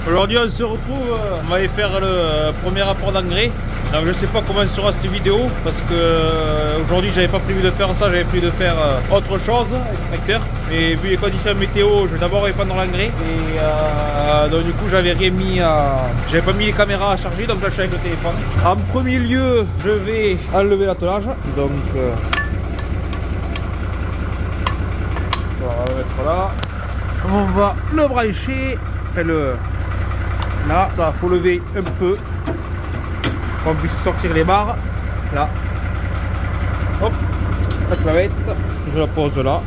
Aujourd'hui on se retrouve, on va aller faire le premier apport d'engrais. Donc je sais pas comment sera cette vidéo parce que aujourd'hui j'avais pas prévu de faire ça, j'avais prévu de faire autre chose avec le tracteur. Mais vu les conditions météo, je vais d'abord répandre l'engrais. Et donc du coup j'avais rien mis j'avais pas mis les caméras à charger, donc là je suis avec le téléphone. En premier lieu, je vais enlever l'attelage. Donc on va le mettre là. On va le brancher. Enfin là, ça faut lever un peu pour qu'on puisse sortir les barres. Là. Hop, la clavette, je la pose là.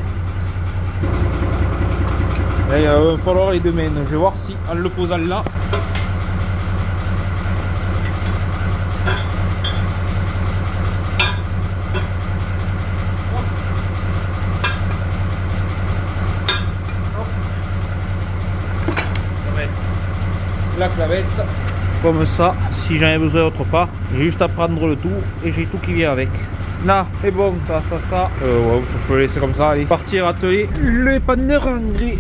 Et il va falloir les deux mains. Je vais voir si en le posant là. La clavette comme ça, si j'en ai besoin autre part, j'ai juste à prendre le tour et j'ai tout qui vient avec. Là, c'est bon, ça. Ouais, je peux le laisser comme ça, allez. Partir atteler le épandeur engrais.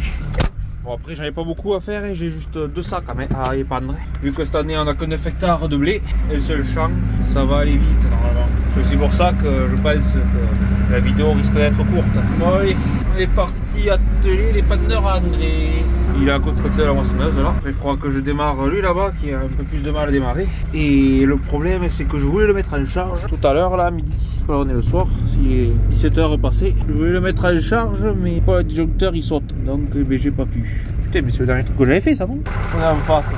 Bon, après, j'en ai pas beaucoup à faire et j'ai juste 2 sacs à épandre. Vu que cette année, on a que 9 hectares de blé et le seul champ, ça va aller vite normalement. C'est pour ça que je pense que la vidéo risque d'être courte. Bon, allez, on est parti atteler l'épandeur engrais. Il est à côté de la moissonneuse là. Il faudra que je démarre lui là-bas qui a un peu plus de mal à démarrer. Et le problème c'est que je voulais le mettre en charge tout à l'heure là à midi. Là on est le soir, il est 17h passé. Je voulais le mettre en charge mais pas le disjoncteur il saute. Donc j'ai pas pu. Putain mais c'est le dernier truc que j'avais fait ça non? On est en face. C'est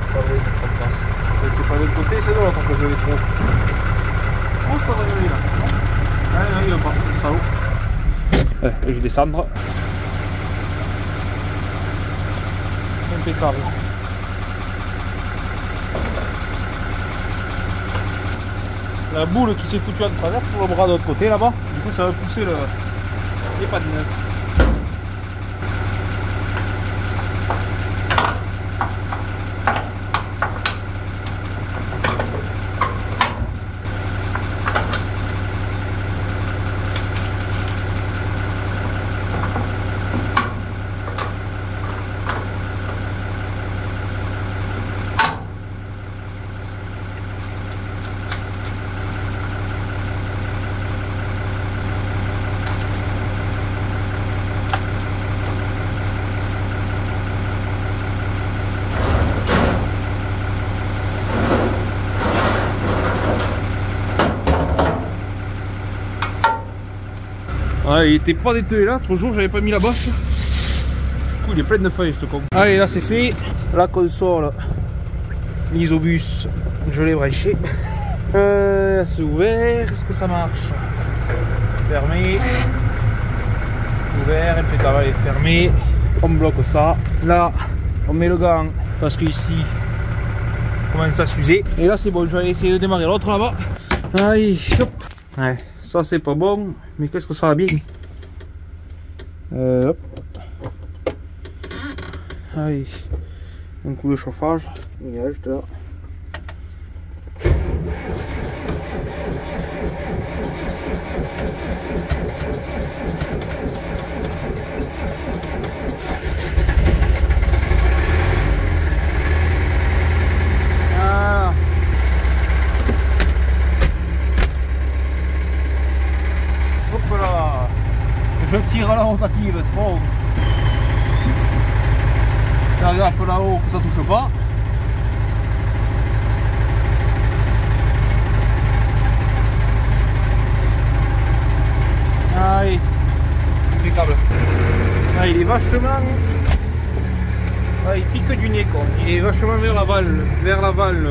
pas de l'autre côté, c'est de l'autre que je vais trop. Oh ça va y aller là. Ouais, il va passer le salaud. Je vais descendre. Impeccable. La boule qui s'est foutue en travers sur le bras de l'autre côté là-bas. Du coup ça va pousser l'épandeur. Ouais, il était pas dételé là, l'autre jour j'avais pas mis la bâche. Du coup il est plein de feuilles ce con. Allez là c'est fait. La console mise au bus, je l'ai branché. C'est ouvert, est-ce que ça marche? Fermé. Ouvert, impeccable, allez fermé. On bloque ça. Là on met le gant parce que ici on commence à s'user. Et là c'est bon, je vais essayer de démarrer l'autre là-bas. Allez, hop. Ouais. Ça c'est pas bon, mais qu'est-ce que ça va bien. Hop. Allez, un coup de chauffage, il est juste là. Je tire à la rotative, c'est bon. Faire gaffe là-haut que ça touche pas. Allez, impeccable. Ah, il est vachement. Ah, il pique du nez quoi. Il est vachement vers l'aval.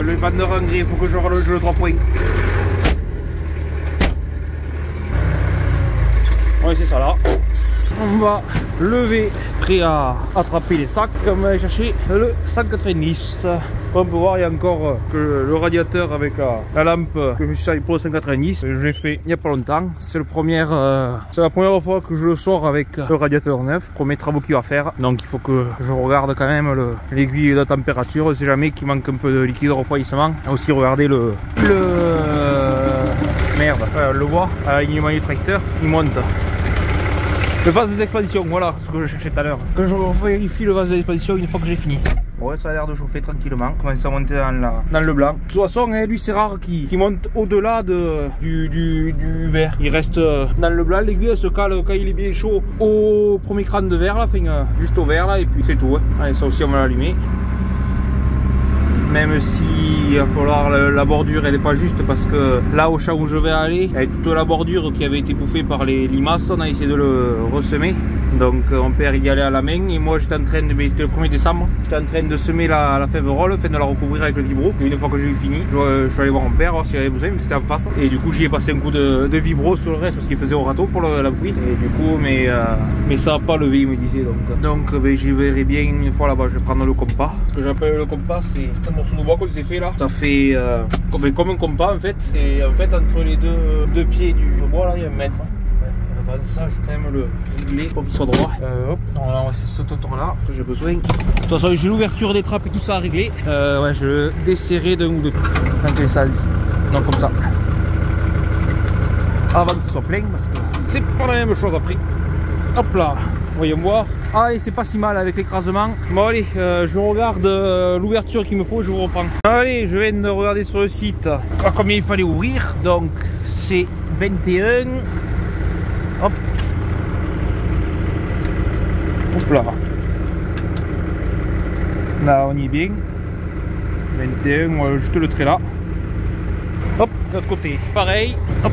Le épandeur engrais, il faut que je rallonge le 3 points. Ouais, c'est ça là. On va lever, prêt à attraper les sacs. On va aller chercher le 190. Comme on peut voir, il y a encore que le radiateur avec la lampe que je me suis servi pour le 190. Je l'ai fait il n'y a pas longtemps. C'est la première fois que je le sors avec le radiateur neuf. Premier travaux qu'il va faire. Donc il faut que je regarde quand même l'aiguille de température. On sait jamais qu'il manque un peu de liquide de refroidissement. Aussi regarder le bois à l'alignement du tracteur. Il monte. Le vase d'expansion, voilà ce que je cherchais tout à l'heure. Quand je vérifie le vase d'expansion une fois que j'ai fini. Ouais, ça a l'air de chauffer tranquillement, commence à monter dans le blanc. De toute façon, lui c'est rare qu'il monte au-delà du vert. Il reste dans le blanc, l'aiguille elle se cale quand il est bien chaud au premier crâne de verre, là, enfin, juste au vert là, et puis c'est tout. Hein. Allez, ça aussi on va l'allumer. Même si il va falloir la bordure, elle n'est pas juste parce que là au champ où je vais aller, il y a toute la bordure qui avait été bouffée par les limaces, on a essayé de le ressemer. Donc mon père il y allait à la main et moi j'étais en train de, c'était le 1er décembre, j'étais en train de semer la fève roll, de la recouvrir avec le vibro. Et une fois que j'ai eu fini, je suis allé voir mon père voir s'il avait besoin, c'était en face. Et du coup j'y ai passé un coup de vibro sur le reste parce qu'il faisait au râteau pour la fouille. Et du coup mais ça n'a pas levé, il me disait. Donc j'y verrai bien une fois là-bas, je vais prendre le compas. Ce que j'appelle le compas, c'est un morceau de bois qu'on s'est fait là. Ça fait comme un compas en fait. Et en fait entre les deux pieds du bois là il y a 1 mètre. Ça, je vais quand même le régler pour qu'il soit droit. Hop, normalement c'est ce tour là que j'ai besoin. De toute façon j'ai l'ouverture des trappes et tout ça à régler. Ouais, je le desserrai d'un ou deux dans les sens. Donc comme ça. Avant qu'il soit plein parce que c'est pas la même chose après. Hop là, voyons voir. Ah et c'est pas si mal avec l'écrasement. Bon allez, je regarde l'ouverture qu'il me faut, je vous reprends. Allez, je viens de regarder sur le site combien il fallait ouvrir. Donc c'est 21. Hop. Hop là. Là on y est bien. 21, moi juste le trait là. Hop, de l'autre côté. Pareil. Hop.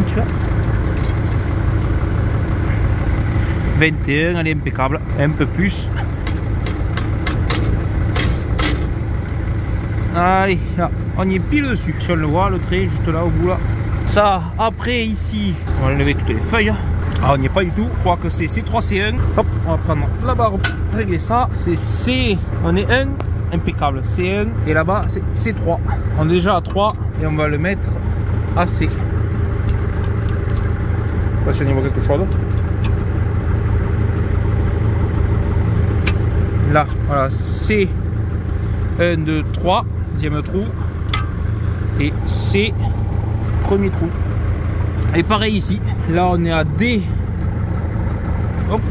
Tu vois. 21, elle est impeccable. Un peu plus. Allez, là, on y est pile dessus. Si on le voit, le trait juste là au bout là. Ça, après ici, on va enlever toutes les feuilles. Ah, on n'y est pas du tout. Je crois que c'est C3, C1. Hop, on va prendre la barre, régler ça. C'est C, on est 1, impeccable. C1 et là-bas c'est C3. On est déjà à 3 et on va le mettre à C. Je sais pas si on y voit quelque chose. Là, voilà, C 1, 2, 3, deuxième trou. Et C, premier trou. Et pareil ici. Là, on est à D. Hop.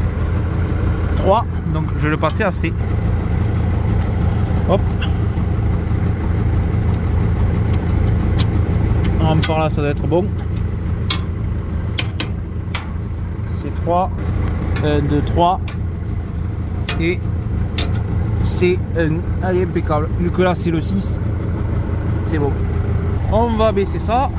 3. Donc, je vais le passer à C. Hop. Par là, ça doit être bon. C3. 1, 2, 3. Et C1. Allez, impeccable. Vu que là, c'est le 6. C'est bon. On va baisser ça.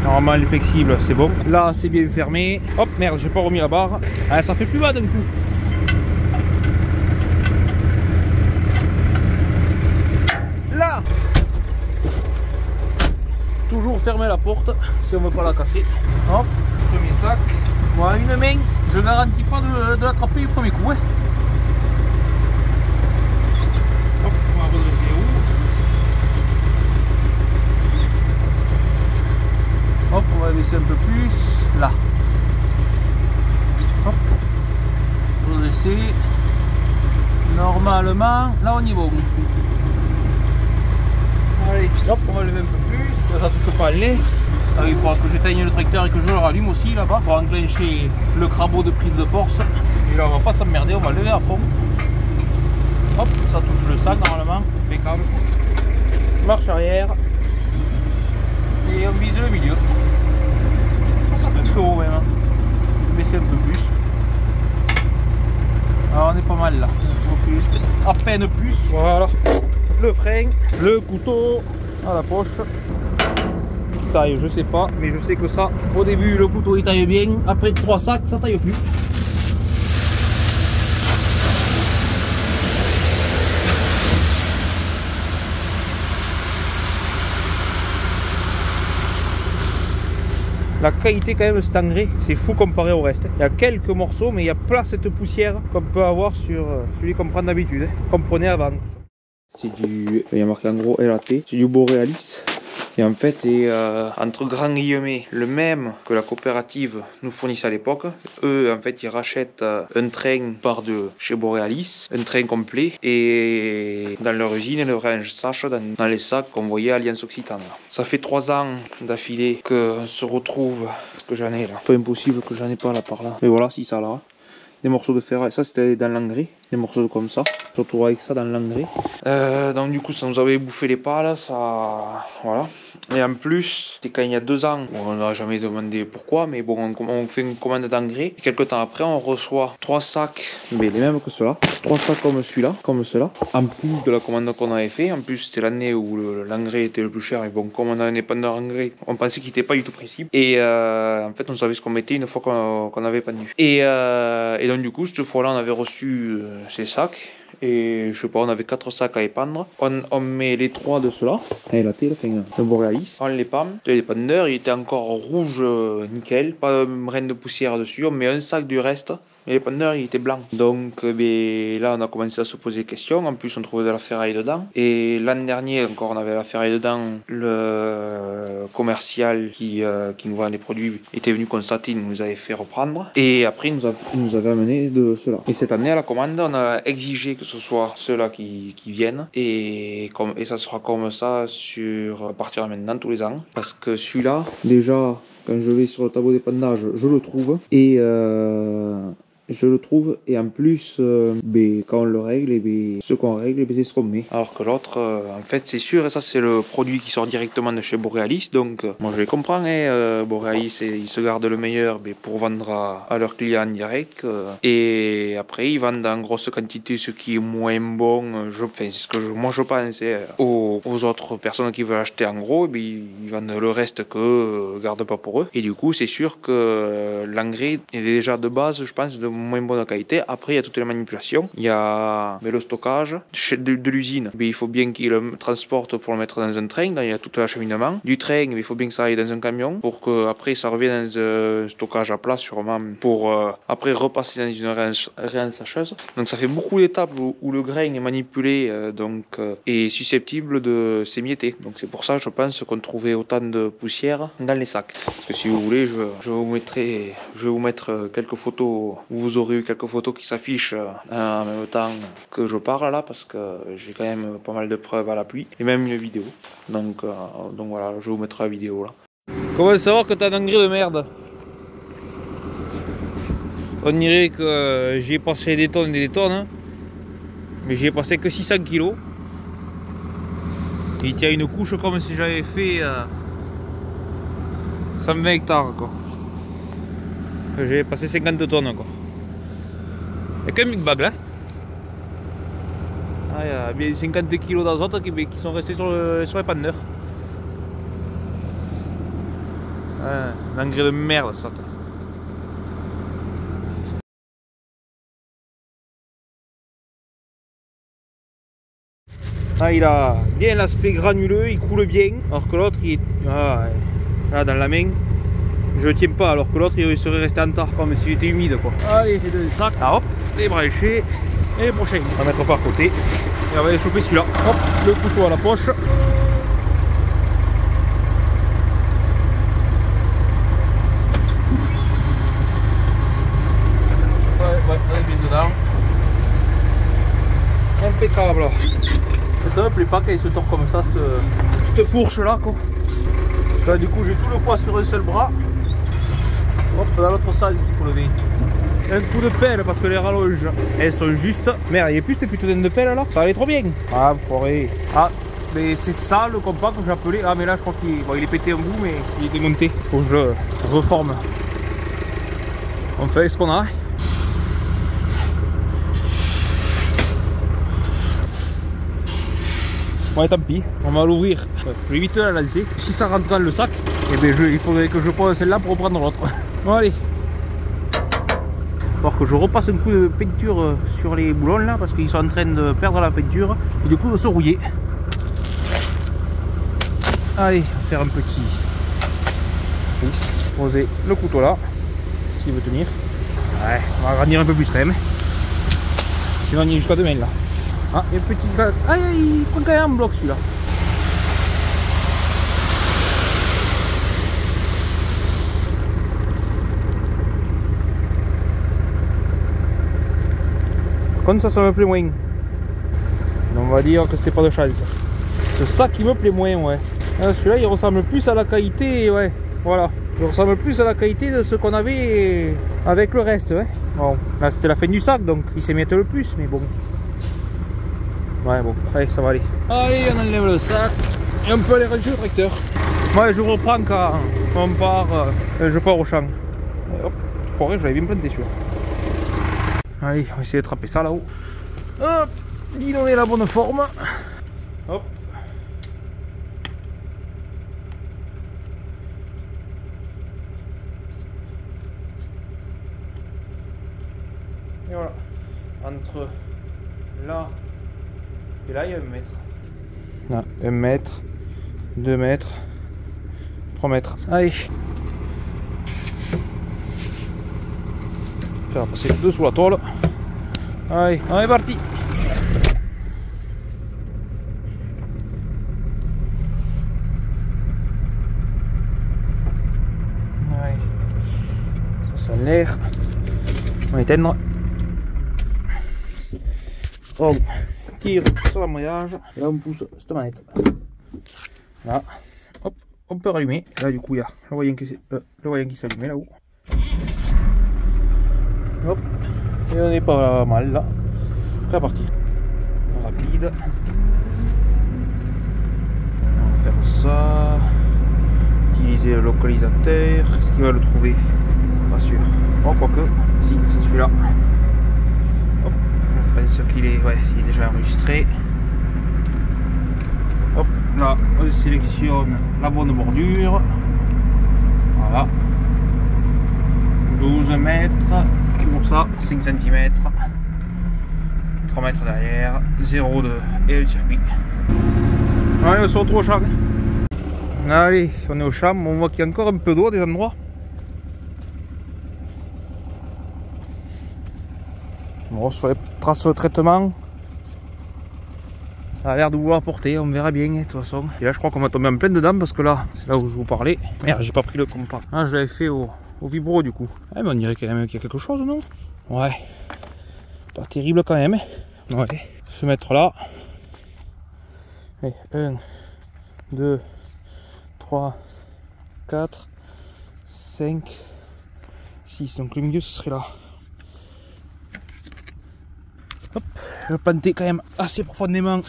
Normalement elle est flexible, c'est bon. Là c'est bien fermé. Hop, merde, j'ai pas remis la barre. Ah, ça fait plus bas d'un coup. Là, toujours fermer la porte si on veut pas la casser. Hop, premier sac. Voilà, une main, je garantis pas de l'attraper du premier coup. Hein. Hop, on va redresser les roues. Hop, on va baisser un peu plus. Là. Hop. Redresser. Normalement, là on y va. Allez, hop, on va lever un peu plus. Ça touche pas le lait. Il faudra que j'éteigne le tracteur et que je le rallume aussi là-bas pour enclencher le crabeau de prise de force. Et là on va pas s'emmerder, on va lever à fond. Hop, ça touche le sac normalement, impeccable. Marche arrière. Et on vise le milieu. Ça fait un peu haut même. Baisser un peu plus. Alors on est pas mal là. À peine plus. Voilà. Le frein, le couteau à la poche. Taille, je sais pas, mais je sais que ça, au début le couteau il taille bien, après 3 sacs ça taille plus. La qualité quand même de cet engrais, c'est fou comparé au reste. Il y a quelques morceaux, mais il n'y a pas cette poussière qu'on peut avoir sur celui qu'on prend d'habitude, qu'on prenait avant. C'est du, il y a marqué en gros LAT, c'est du Borealis. qui en fait est entre grands guillemets le même que la coopérative nous fournissait à l'époque. Eux en fait ils rachètent un train par de chez Borealis, un train complet, et dans leur usine ils le rangent dans les sacs qu'on voyait à Alliance Occitane. Ça fait 3 ans d'affilée qu'on se retrouve, que j'en ai là, pas impossible que j'en ai pas là par là, mais voilà, si ça là. Des morceaux de ferraille, ça c'était dans l'engrais, des morceaux comme ça, surtout avec ça dans l'engrais. Donc du coup ça nous avait bouffé les pales, ça, voilà. Et en plus, c'était quand il y a 2 ans, bon, on n'a jamais demandé pourquoi, mais bon, on fait une commande d'engrais. Quelques temps après, on reçoit 3 sacs, mais les mêmes que ceux-là, 3 sacs comme celui-là, comme ceux-là, en plus de la commande qu'on avait fait. En plus, c'était l'année où l'engrais était le plus cher, et bon, comme on a un épandeur engrais, on pensait qu'il n'était pas du tout précis. Et en fait, on savait ce qu'on mettait une fois qu'on avait pendu. Et donc du coup, cette fois-là, on avait reçu ces sacs. Et je sais pas, on avait 4 sacs à épandre. On met les 3 de ceux-là. Et là, le Borealis. On les pend. L'épandeur, il était encore rouge nickel. Pas de graine de poussière dessus. On met un sac du reste. Et l'épandeur, il était blanc. Donc là, on a commencé à se poser des questions. En plus, on trouvait de la ferraille dedans. Et l'an dernier, encore, on avait la ferraille dedans. Le commercial qui nous vend les produits était venu constater, il nous avait fait reprendre. Et après, il nous avait amené de ceux-là. Et cette année, à la commande, on a exigé que ce soit ceux-là qui viennent. Et ça sera comme ça à partir de maintenant, tous les ans. Parce que celui-là, déjà, quand je vais sur le tableau d'épandage, je le trouve. Et en plus, quand on le règle, ce qu'on règle, c'est ce qu'on met. Alors que l'autre, en fait, c'est sûr, et ça c'est le produit qui sort directement de chez Borealis. Donc, moi je les comprends, Borealis, ils se gardent le meilleur pour vendre à leurs clients en direct. Et après, ils vendent en grosse quantité ce qui est moins bon. C'est ce que moi je pense. Aux autres personnes qui veulent acheter en gros, ils vendent le reste que gardent pas pour eux. Et du coup, c'est sûr que l'engrais est déjà de base, je pense, de moins bonne qualité. Après, il y a toutes les manipulations. Il y a le stockage de l'usine. Il faut bien qu'ils le transportent pour le mettre dans un train. Là, il y a tout l'acheminement. Du train, il faut bien que ça aille dans un camion pour que après ça revienne dans un stockage à plat sûrement pour après repasser dans une réensacheuse. Donc ça fait beaucoup d'étapes où le grain est manipulé est susceptible de s'émietter. Donc c'est pour ça, je pense, qu'on trouvait autant de poussière dans les sacs. Parce que si vous voulez, je vais vous mettre quelques photos où vous aurez eu quelques photos qui s'affichent en même temps que je parle là, parce que j'ai quand même pas mal de preuves à l'appui et même une vidéo. Donc voilà, je vous mettrai la vidéo là. Comment savoir que t'as un engrais de merde? On dirait que j'y ai passé des tonnes et des tonnes, hein, mais j'y ai passé que 600 kg. Il tient une couche comme si j'avais fait 120 hectares quoi. J'ai passé 50 tonnes quoi. Il y a quand même une bague là. Ah, il y a bien 50 kg d'azote qui sont restés sur l'épandeur. L'engrais de merde ça. Ah, il a bien l'aspect granuleux, il coule bien, alors que l'autre il est là dans la main. Je le tiens pas, alors que l'autre il serait resté en tas, comme s'il était humide quoi. Allez, c'est 2 sacs, ah, hop, les branchés, et les prochains. On va mettre par côté, et on va aller choper celui-là. Hop, le couteau à la poche. Ouais, on est bien dedans. Impeccable. Et ça me plaît pas quand il se tord comme ça, cette fourche là quoi. Là, du coup j'ai tout le poids sur un seul bras. Hop, dans l'autre sens qu'il faut lever. Un coup de pelle parce que les rallonges elles sont justes. Merde, il n'y a plus cette putain de pelle là. Ça allait trop bien. Ah, forêt. Ah, mais c'est ça le compas que j'ai appelé. Ah, mais là je crois qu'il est pété un bout, mais il est démonté. Faut que je reforme. On fait ce qu'on a. Ouais, tant pis, on va l'ouvrir. Je vais vite la lancer. Si ça rentre dans le sac, eh bien il faudrait que je pose celle-là pour reprendre l'autre. Bon, allez. Alors que je repasse un coup de peinture sur les boulons là, parce qu'ils sont en train de perdre la peinture et du coup de se rouiller. Allez, on va faire un petit. Poser le couteau là, s'il veut tenir. Ouais, on va agrandir un peu plus quand même. Sinon on y est jusqu'à demain là. Ah, il y a une petite... Ah, il prend quand même un bloc celui-là. contre ça me plaît moins. On va dire que c'était pas de chance. C'est ça qui me plaît moins, ouais. Celui-là il ressemble plus à la qualité, ouais. Voilà. Il ressemble plus à la qualité de ce qu'on avait avec le reste, ouais. Bon, là c'était la fin du sac, donc il s'émiette le plus, mais bon. Ouais, bon, allez, ça va aller. Allez, on enlève le sac et on peut aller ranger le tracteur. Ouais, je reprends quand on part, je pars au champ. Hop, forêt, je l'avais bien planté celui-là. Allez, on va essayer de trapper ça là-haut. Hop, il en est la bonne forme. Hop. Et voilà. Entre là et là, il y a 1 mètre. Là, 1 mètre, 2 mètres, 3 mètres. Allez. Faire passer dessous la tôle. Allez, on est parti. Allez. Ça sent l'air. On va éteindre. On tire sur l'embrayage et là on pousse cette manette. Là, hop, on peut rallumer. Là du coup il y a le voyant qui s'allume là-haut. Hop, et on est pas mal là. Prêt à partir. Rapide. On va faire ça. Utiliser le localisateur. Est-ce qu'il va le trouver? Pas sûr. Bon, quoique, si, c'est celui-là. Hop, je pense qu'il est, ouais, il est déjà enregistré. Hop, là, on sélectionne la bonne bordure. Voilà. 12 mètres. Pour ça, 5 cm. 3 mètres derrière. 0,2 et le circuit. Allez, on se retrouve au champ. Allez, on est au champ. On voit qu'il y a encore un peu d'eau à des endroits. Bon, sur les traces de traitement, ça a l'air de vouloir porter, on verra bien de toute façon. Et là je crois qu'on va tomber en plein dedans parce que là, c'est là où je vous parlais. Merde, j'ai pas pris le compas. Ah, je l'avais fait au vibro du coup. Ah, mais on dirait quand même qu'il y a quelque chose, non? Ouais. Pas terrible quand même. Ouais. Se mettre là. Allez, 1, 2, 3, 4, 5, 6. Donc le milieu ce serait là. Hop, je planter quand même assez profondément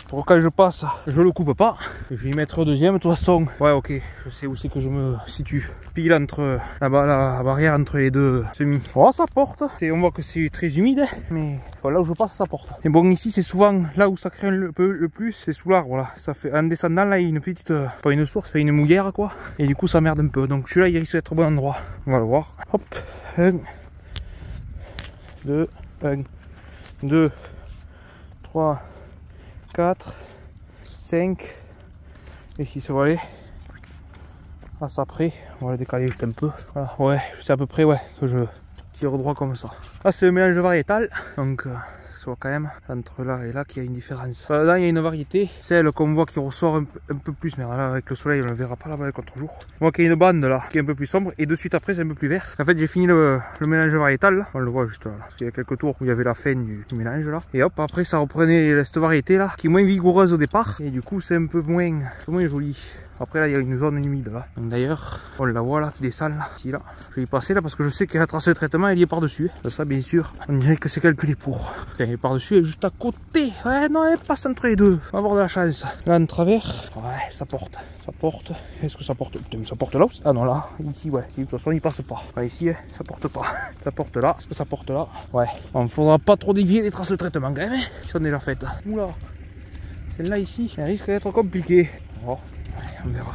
pour que quand je passe, je le coupe pas. Je vais y mettre deuxième de toute façon. Ouais, ok, je sais où c'est que je me situe. Pile entre la barrière entre les deux semis. Oh, ça porte. On voit que c'est très humide, mais là où je passe, ça porte. Et bon, ici, c'est souvent là où ça craint le plus, c'est sous l'arbre. Voilà, ça fait en descendant là, il y a une petite, pas une source, fait une mouillère quoi. Et du coup, ça merde un peu. Donc celui-là, il risque d'être au bon endroit. On va le voir. Hop, 1, 2, 1. 2, 3, 4, 5 et 6, ça va aller. Là, ça après, on va le décaler juste un peu. Voilà, ouais, je sais à peu près, ouais, que je tire droit comme ça. Là, c'est le mélange variétal, donc ça voit quand même entre là et là qu'il y a une différence. Là, il y a une variété, celle qu'on voit qui ressort un peu plus, mais là, avec le soleil, on ne le verra pas là-bas avec contre-jour. On voit qu'il y a une bande là qui est un peu plus sombre et de suite après, c'est un peu plus vert. En fait, j'ai fini le mélange variétal, là. On le voit juste là, parce qu'il y a quelques tours où il y avait la fin du mélange là. Et hop, après, ça reprenait cette variété là, qui est moins vigoureuse au départ, et du coup, c'est un peu moins joli. Après là il y a une zone humide là. D'ailleurs on la voit là qui descend là. Ici, là. Je vais y passer là parce que je sais que la trace de traitement elle y est par dessus. Ça bien sûr on dirait que c'est calculé pour. Elle est par dessus, elle est juste à côté. Ouais non elle passe entre les deux. On va avoir de la chance. Là en travers. Ouais ça porte. Ça porte. Est-ce que ça porte? Putain mais ça porte là aussi. Ah non là. Ici ouais. De toute façon il passe pas. Ouais, ici ça porte pas. Ça porte là. Est-ce que ça porte là? Ouais. Bon, faudra pas trop dévier les traces de traitement quand même. Qui sont déjà faites. Oula. Celle-là ici elle risque d'être compliquée. Oh. On verra.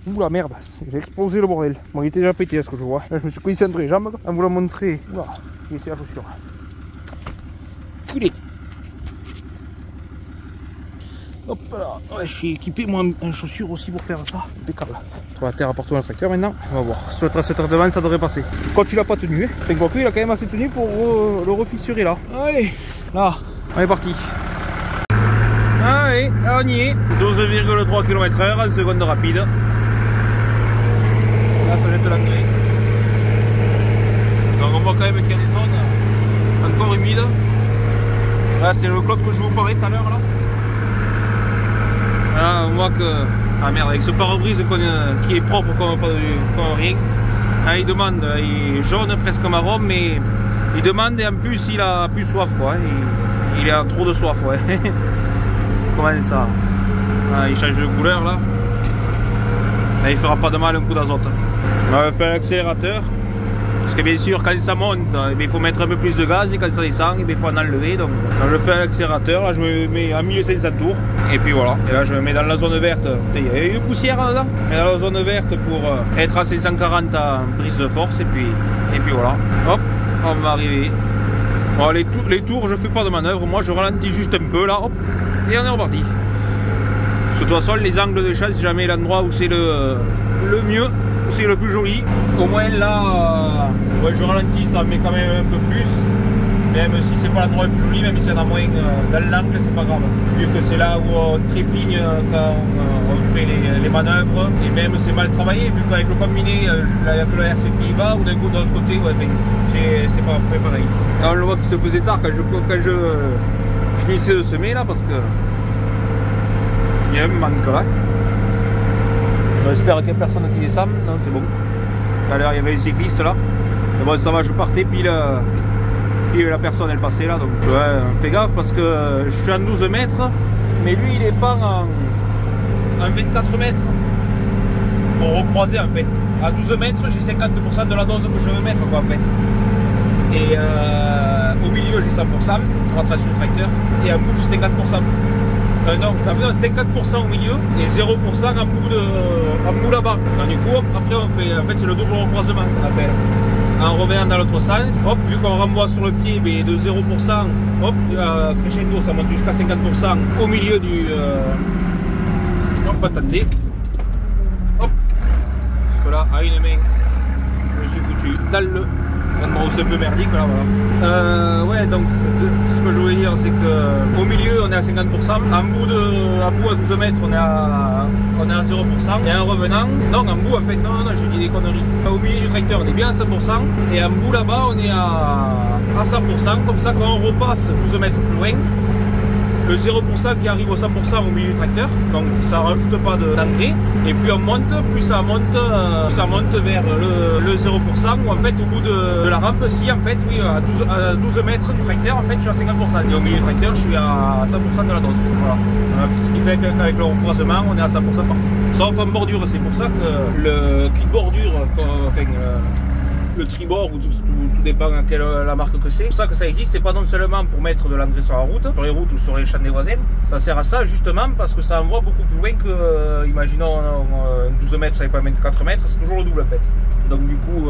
Ouh la merde, j'ai explosé le bordel. Bon, il était déjà pété à ce que je vois. Là, je me suis coincé entre les jambes en vous la montrer. Oula, j'ai essayé la chaussure. Culé. Hop là. Ouais, je suis équipé moi en chaussures aussi pour faire ça. Impeccable. Sur la terre à partout dans le tracteur maintenant. On va voir. Sur la trace de traitement, ça devrait passer. Quand tu l'as pas tenu, hein. Quoi que, il a quand même assez tenu pour le refissurer là. Allez, là, on est parti. Allez, là on y est, 12,3 km/h en seconde rapide. Là ça jette l'engrais. Donc on voit quand même qu'il y a des zones encore humides. Là c'est le cloud que je vous parlais tout à l'heure là. Là on voit que... Ah merde, avec ce pare-brise qui est propre comme rien. Là, il demande, il est jaune, presque marron, mais il demande et en plus il a plus soif quoi. Il a trop de soif ouais. Comment ça? Ah, il change de couleur là. Là il fera pas de mal un coup d'azote. On va faire l'accélérateur. Parce que bien sûr quand ça monte, il faut mettre un peu plus de gaz et quand ça descend, il faut en enlever. Donc je fais l'accélérateur, là je me mets à 1500 tours. Et puis voilà, et là je me mets dans la zone verte. Il y a eu poussière là-dedans. Mais dans la zone verte pour être à 540 en prise de force. Et puis voilà, hop, on va arriver. Bon, les tours je fais pas de manœuvre, moi je ralentis juste un peu là, hop, et on est reparti. De toute façon les angles de champ, c'est jamais l'endroit où c'est le mieux, où c'est le plus joli. Au moins là, ouais, je ralentis, ça met quand même un peu plus. Même si c'est pas l'endroit le plus joli, même s'il y en a moins dans l'angle, c'est pas grave. Vu que c'est là où on trépigne quand on fait les manœuvres. Et même c'est mal travaillé, vu qu'avec le combiné, il n'y a que le RC qui y va, ou d'un coup de l'autre côté, ouais, c'est pas pareil. Là, on le voit qu'il se faisait tard quand je finissais de semer là, parce que il y a un manque là. J'espère qu'il n'y a personne qui descend. Non, c'est bon. Tout à l'heure, il y avait un cycliste là. Et bon, ça va, je partais, puis la personne elle passait là. Donc, ouais, fais gaffe parce que je suis à 12 mètres, mais lui, il est pas en 24 mètres. Pour recroiser en fait. À 12 mètres, j'ai 50% de la dose que je veux mettre, quoi, en fait. Et au milieu, j'ai 100% pour traction du tracteur. Et en bout, j'ai 50%. Non, ça veut dire 50% au milieu et 0% en bout là-bas. Du coup, après, on fait, en fait, c'est le double recroisement qu'on appelle. En revenant dans l'autre sens, hop, vu qu'on renvoie sur le pied mais de 0%, hop, crescendo, ça monte jusqu'à 50% au milieu du. Hop, attendez. Hop, voilà, à une main, je me suis foutu dans le. C'est un peu merdique là, voilà. Ouais, donc ce que je voulais dire c'est que au milieu on est à 50%, en bout à 12 mètres on est à 0%, et en revenant, non en bout en fait, non j'ai dit des conneries. Au milieu du tracteur on est bien à 100%, et en bout là-bas on est à 100%, comme ça quand on repasse 12 mètres plus loin, le 0% qui arrive au 100% au milieu du tracteur, donc ça rajoute pas d'engrais, et puis on monte, plus ça monte vers le 0%, où en fait au bout de la rampe, si en fait oui à 12 mètres du tracteur, en fait je suis à 50%, et au milieu du tracteur je suis à 100% de la dose, voilà. Ce qui fait qu'avec le recroisement on est à 100% partout, sauf en bordure. C'est pour ça que le kit bordure, enfin le tribord, ou tout dépend à quelle la marque que c'est. C'est pour ça que ça existe, c'est pas non seulement pour mettre de l'engrais sur la route, sur les routes ou sur les champs des voisins. Ça sert à ça justement parce que ça envoie beaucoup plus loin que, imaginons 12 mètres, ça n'est pas 24 mètres, c'est toujours le double en fait. Donc du coup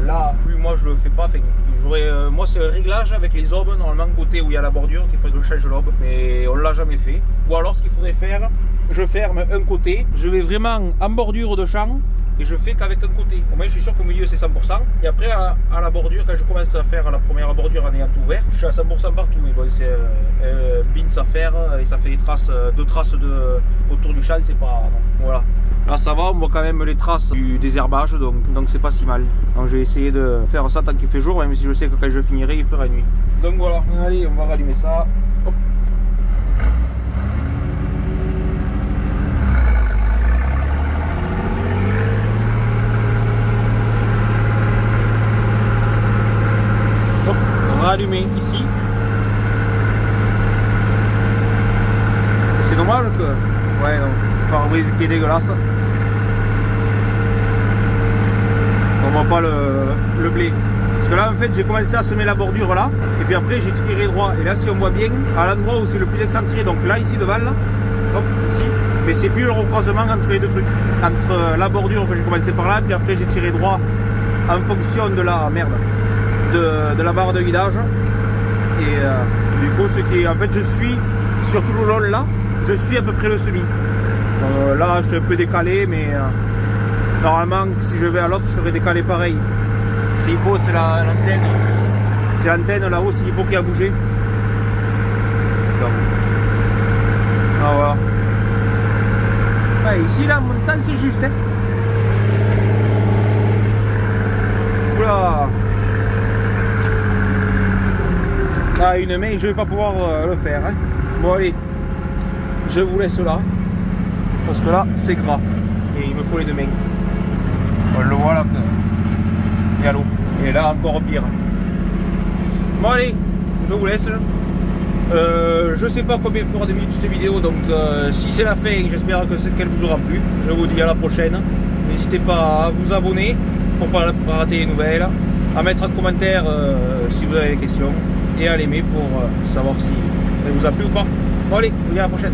là, lui moi je le fais pas, moi c'est le réglage avec les aubes, normalement côté où il y a la bordure, qu'il faudrait que je change l'aube, mais on l'a jamais fait. Ou alors ce qu'il faudrait faire, je ferme un côté, je vais vraiment en bordure de champ, et je fais qu'avec un côté. Au moins je suis sûr qu'au milieu c'est 100%. Et après à la bordure, quand je commence à faire la première bordure en ayant tout ouvert, je suis à 100% partout. Mais bon, c'est bins à faire et ça fait des traces, deux traces autour du champ, c'est pas. Non. Voilà. Là ça va, on voit quand même les traces du désherbage, donc c'est pas si mal. Donc je vais essayer de faire ça tant qu'il fait jour, même si je sais que quand je finirai il fera nuit. Donc voilà, allez, on va rallumer ça. Hop. Allumer ici. C'est dommage que ouais, non, pare-brise qui est dégueulasse. On voit pas le blé. Parce que là en fait j'ai commencé à semer la bordure là, et puis après j'ai tiré droit. Et là si on voit bien, à l'endroit où c'est le plus excentré, donc là ici devant là, hop, ici, mais c'est plus le recroisement entre les deux trucs. Entre la bordure que j'ai commencé par là, puis après j'ai tiré droit en fonction de la merde. De la barre de guidage, et du coup ce qui est en fait je suis sur tout le long là, je suis à peu près le semi. Là je suis un peu décalé, mais normalement si je vais à l'autre je serai décalé pareil. S'il faut c'est l'antenne, c'est l'antenne là-haut s'il faut qu'il a bougé. Ah voilà. Ouais, ici là en montant c'est juste hein. Oula. Ah, à une main, je vais pas pouvoir le faire. Hein. Bon allez, je vous laisse là. Parce que là, c'est gras. Et il me faut les deux mains. On le voit là. Et à l'eau. Et là, encore pire. Bon allez, je vous laisse. Je sais pas combien fera de minutes cette vidéo, donc si c'est la fin, j'espère qu'elle vous aura plu. Je vous dis à la prochaine. N'hésitez pas à vous abonner pour ne pas rater les nouvelles, à mettre un commentaire si vous avez des questions et à l'aimer pour savoir si elle vous a plu ou pas. Bon allez, je vous dis à la prochaine.